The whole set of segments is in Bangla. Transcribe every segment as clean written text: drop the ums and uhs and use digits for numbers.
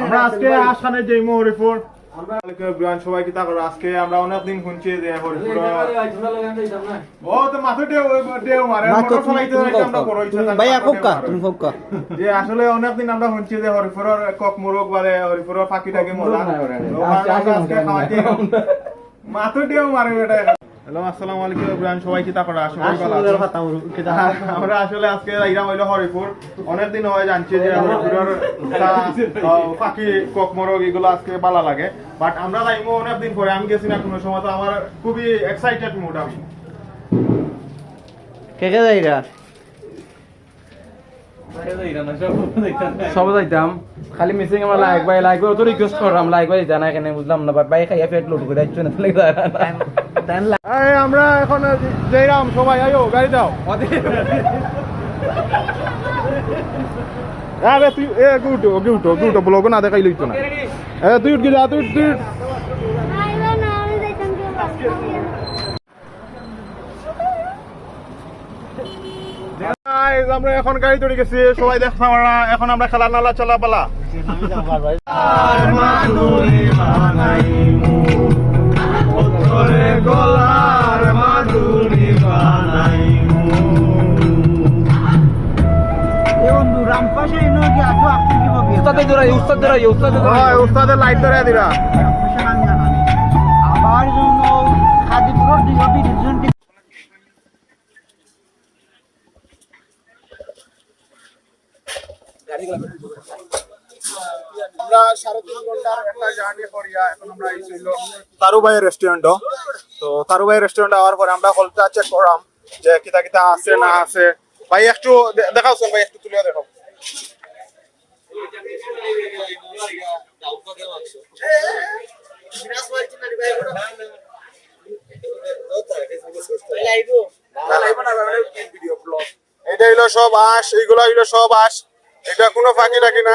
আমরা আজকে আসানে যে হরিপুর আমরা সবাই কি তা করো আজকে আমরা অনেকদিন শুনছি যে হরিপুর ও তো মাথা দেও মারে মোটর চালাইতে আমরা বড় ইচ্ছা ভাই কোকা তুমি কোকা যে আসলে অনেকদিন আমরা শুনছি যে হরিপুরের কক মোরগ বারে হরিপুরের পাখিটাকে মজা আজকে খাওয়াইতে মাথা দেও মারে এটা। হ্যালো আসসালামু আলাইকুম ইব্রাহিম সবাই কি তা করো আমরা আসলে আজকে আইরাম হইলো হরিপুর অনেকদিন হয় জানছি যে হরিপুরের পাখি কক মোরগ এগুলো আজকে ভালো লাগে বাট আমরা যাইমো অনেকদিন পরে আমি গেছি না কোনো সময় তো আমার খুবই এক্সাইটেড মুড আমি কে কে যাইরা সব যাইতাম খালি মিসিং আমার লাইক ভাই লাইক তো রিকোয়েস্ট করলাম লাইক ভাই জানা কেন বুঝলাম না বাট ভাই খাইয়া পেট লোড করে যাচ্ছে না আমরা এখন যাইরাম সবাই আয়ো গাড়ি দাও আরে তুই গুটো ব্লগ না দেখাই লইতো না তুই উঠ যা তুই আমরা এখন গাড়ি তৈরি গেছি সবাই দেখলাম এখন আমরা খেলা নালা চলা পালা উস্তাদের লাইট ধরে দিরা আবার খাদিপুরের ডিভিশন আমরা 3.5 ঘন্টার একটা জার্নি করিয়া এখন আমরা আইছিলো তারুভাই রেস্টুরেন্ট তো তারুভাই রেস্টুরেন্ট আওয়ার পরে আমরা হলটা চেক করলাম যে কিতা কিতা আছে না আছে ভাই একটু দেখাও ভাই একটু তুলে দেখাও এটা হইলো সব আঁশ এইগুলো হইলো সব আঁশ এটা কোনো ফাঁকি রাখি না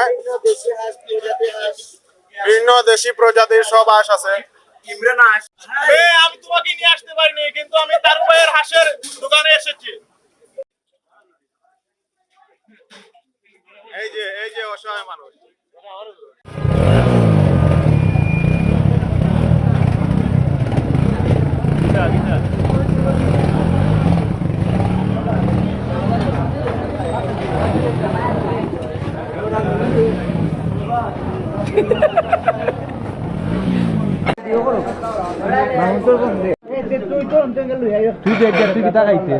বিভিন্ন দেশি প্রজাতির সব হাঁস আছে আমি তোমাকে নিয়ে আসতে পারিনি কিন্তু আমি তারু ভাইয়ের হাঁসের দোকানে এসেছি এই যে অসহায় মানুষ তুই দেখ তুই কিতা খাইতে